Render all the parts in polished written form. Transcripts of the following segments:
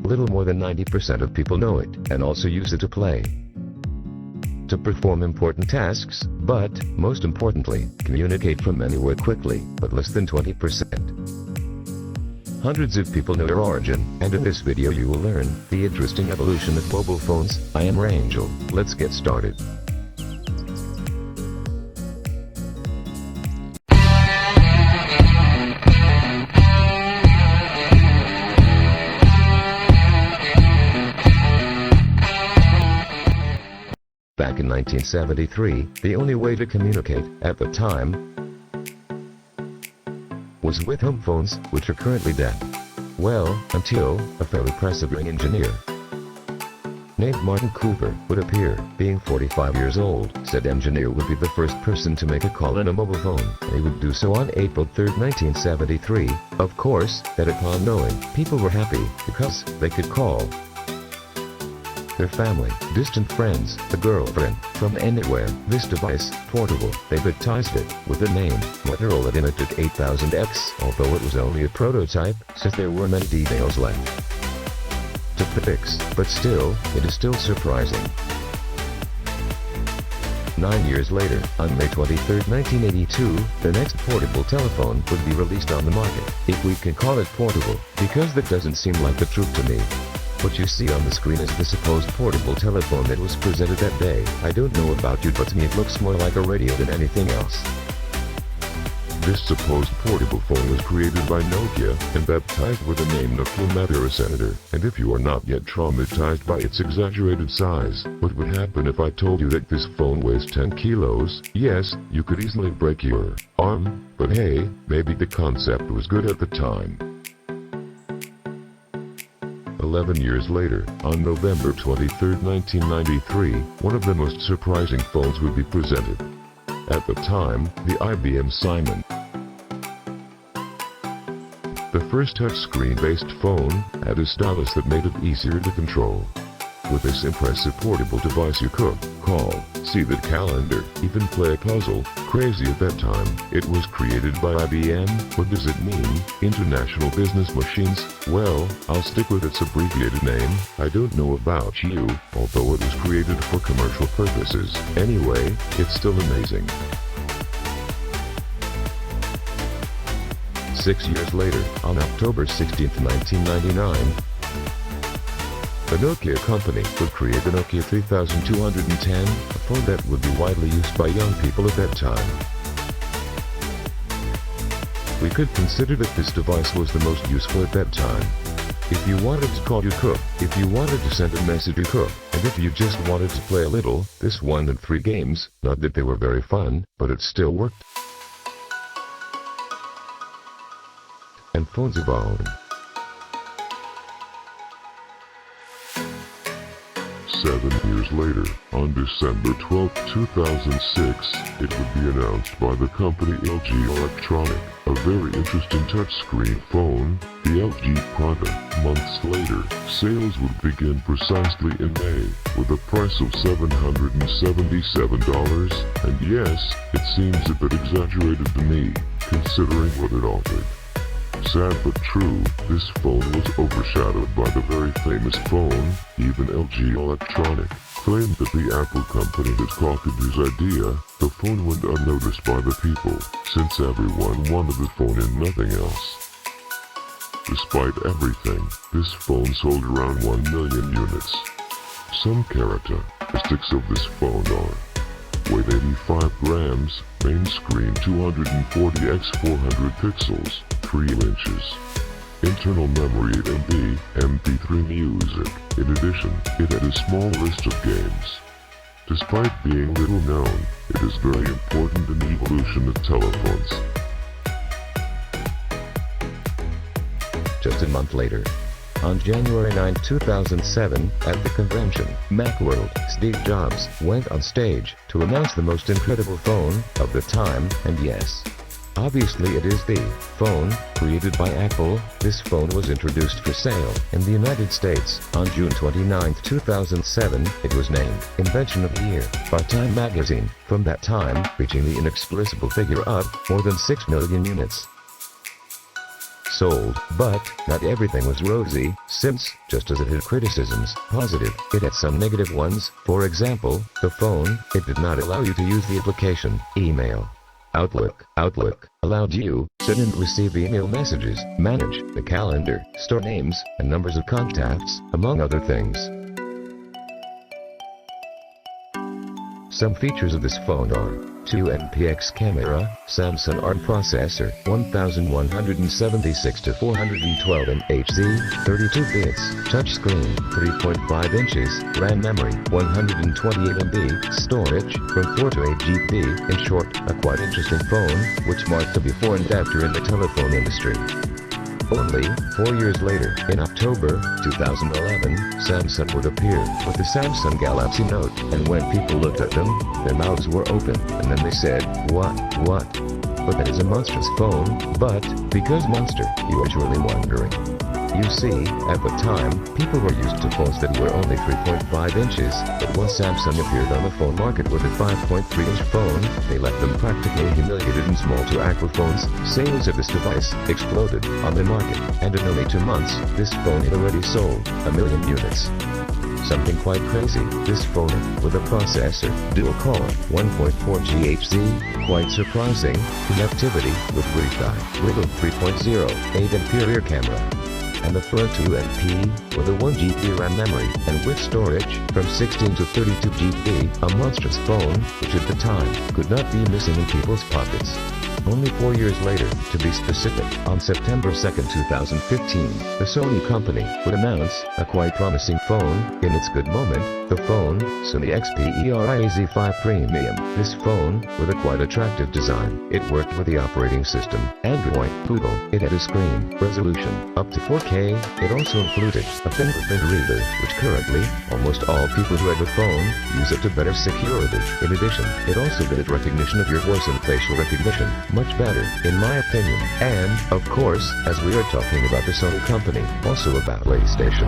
Little more than 90% of people know it, and also use it to play, to perform important tasks, but, most importantly, communicate from anywhere quickly, but less than 20%. Hundreds of people know their origin, and in this video you will learn the interesting evolution of mobile phones. I am Rangel. Let's get started. Back in 1973, the only way to communicate, at the time, was with home phones, which are currently dead. Well, until a fairly impressive young engineer named Martin Cooper would appear. Being 45 years old, said engineer would be the first person to make a call on a mobile phone, and he would do so on April 3, 1973. Of course, that upon knowing, people were happy, because they could call their family, distant friends, a girlfriend, from anywhere. This device, portable, they baptized it with the name Motorola Limited 8000X, although it was only a prototype, since there were many details left to fix, but still, it is still surprising. 9 years later, on May 23, 1982, the next portable telephone would be released on the market. If we can call it portable, because that doesn't seem like the truth to me. What you see on the screen is the supposed portable telephone that was presented that day. I don't know about you, but to me it looks more like a radio than anything else. This supposed portable phone was created by Nokia, and baptized with the name Nokia Matter Senator. And if you are not yet traumatized by its exaggerated size, what would happen if I told you that this phone weighs 10 kilos? Yes, you could easily break your arm, but hey, maybe the concept was good at the time. 11 years later, on November 23, 1993, one of the most surprising phones would be presented. At the time, the IBM Simon. The first touchscreen-based phone had a stylus that made it easier to control. With this impressive portable device you could call, see the calendar, even play a puzzle. Crazy at that time. It was created by IBM. What does it mean? International Business Machines? Well, I'll stick with its abbreviated name. I don't know about you, although it was created for commercial purposes. Anyway, it's still amazing. 6 years later, on October 16, 1999, the Nokia company would create the Nokia 3210, a phone that would be widely used by young people at that time. We could consider that this device was the most useful at that time. If you wanted to call, you could. If you wanted to send a message, you could. And if you just wanted to play a little, this one and 3 games, not that they were very fun, but it still worked. And phones evolved. 7 years later, on December 12, 2006, it would be announced by the company LG Electronic, a very interesting touchscreen phone, the LG Prada. Months later, sales would begin precisely in May, with a price of $777, and yes, it seems a bit exaggerated to me, considering what it offered. Sad but true, this phone was overshadowed by the very famous phone. Even LG Electronic claimed that the Apple company had copied his idea. The phone went unnoticed by the people, since everyone wanted the phone and nothing else. Despite everything, this phone sold around 1 million units. Some characteristics of this phone are: weight 85 grams, main screen 240 x 400 pixels, 3 inches. Internal memory 8 MB, MP3 music. In addition, it had a small list of games. Despite being little known, it is very important in the evolution of telephones. Just a month later, on January 9, 2007, at the convention, Macworld, Steve Jobs went on stage to announce the most incredible phone of the time, and yes, obviously it is the phone created by Apple. This phone was introduced for sale in the United States on June 29, 2007. It was named Invention of the Year by Time magazine, from that time reaching the inexplicable figure of more than 6 million units. sold, but not everything was rosy, since, just as it had criticisms, positive, it had some negative ones. For example, the phone, it did not allow you to use the application, email. Outlook allowed you to send and receive email messages, manage the calendar, store names, and numbers of contacts, among other things. Some features of this phone are 2MP camera, Samsung ARM processor, 1176 to 412 MHz, 32 bits, touchscreen, 3.5 inches, RAM memory, 128 MB, storage, from 4 to 8 GB, in short, a quite interesting phone, which marked a before and after in the telephone industry. Only 4 years later, in October 2011, Samsung would appear with the Samsung Galaxy Note, and when people looked at them, their mouths were open, and then they said, what? But that is a monstrous phone, but, because monster, you are surely wondering. You see, at the time, people were used to phones that were only 3.5 inches, but once Samsung appeared on the phone market with a 5.3-inch phone, they left them practically humiliated in small to aqua phones. Sales of this device exploded on the market, and in only 2 months, this phone had already sold 1 million units. Something quite crazy, this phone, with a processor, dual-core, 1.4 GHz, quite surprising, connectivity, with Wi-Fi, Wiggle 3.0, 8MP rear camera, and the front 2MP, with a 1 GB RAM memory, and with storage, from 16 to 32 GB, a monstrous phone, which at the time, could not be missing in people's pockets. Only 4 years later, to be specific, on September 2, 2015, the Sony company would announce a quite promising phone. In its good moment, the phone, Sony Xperia Z5 Premium. This phone, with a quite attractive design, it worked with the operating system, Android Google. It had a screen resolution up to 4K. It also included a fingerprint reader, which currently, almost all people who have a phone, use it to better security. In addition, it also did recognition of your voice and facial recognition. Much better, in my opinion. And, of course, as we are talking about the Sony company, also about PlayStation.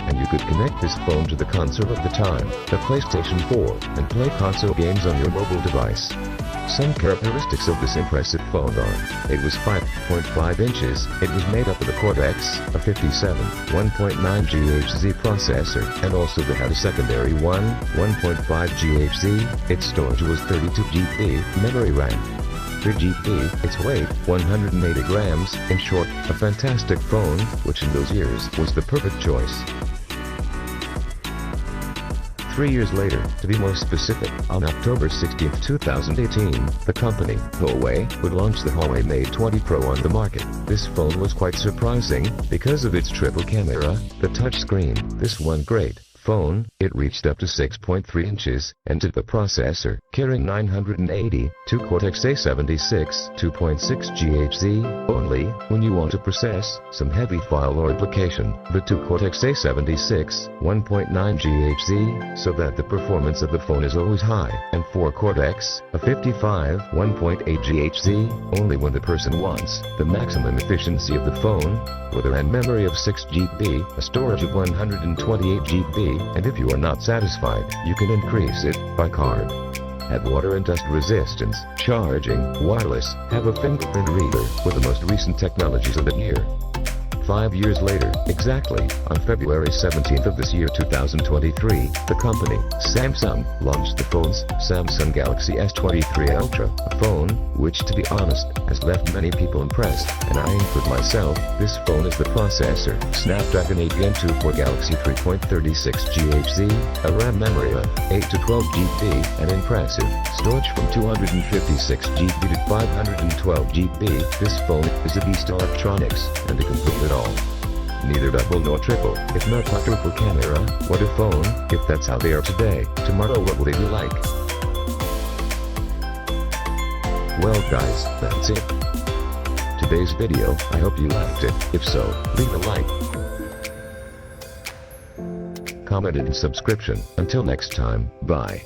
And you could connect this phone to the console of the time, the PlayStation 4, and play console games on your mobile device. Some characteristics of this impressive phone are, it was 5.5 inches, it was made up of the Cortex, a 57, 1.9 GHz processor, and also it had a secondary 1.5 GHz, its storage was 32 GB, memory RAM, 3 GB, its weight, 180 grams, in short, a fantastic phone, which in those years was the perfect choice. 3 years later, to be more specific, on October 16, 2018, the company, Huawei, would launch the Huawei Mate 20 Pro on the market. This phone was quite surprising, because of its triple camera, the touchscreen, this one great phone, it reached up to 6.3 inches, and to the processor, carrying 980, 2 Cortex A76, 2.6 GHz, only, when you want to process some heavy file or application, the 2 Cortex A76, 1.9 GHz, so that the performance of the phone is always high, and 4 Cortex, a 55, 1.8 GHz, only when the person wants the maximum efficiency of the phone, with a RAM memory of 6 GB, a storage of 128 GB, and if you are not satisfied, you can increase it by card. Have water and dust resistance, charging, wireless, have a fingerprint reader, with the most recent technologies of the year. 5 years later, exactly, on February 17th of this year 2023, the company, Samsung, launched the phone's Samsung Galaxy S23 Ultra, a phone, which to be honest, has left many people impressed, and I include myself. This phone is the processor, Snapdragon 8 Gen 2 for Galaxy 3.36 GHz, a RAM memory of 8 to 12 GB, and impressive, storage from 256 GB to 512 GB, this phone is a beast of electronics, and to complete it all. Neither double nor triple, if not quadruple camera, what a phone. If that's how they are today, tomorrow what will they be like? Well guys, that's it. Today's video, I hope you liked it. If so, leave a like, comment and subscription. Until next time, bye.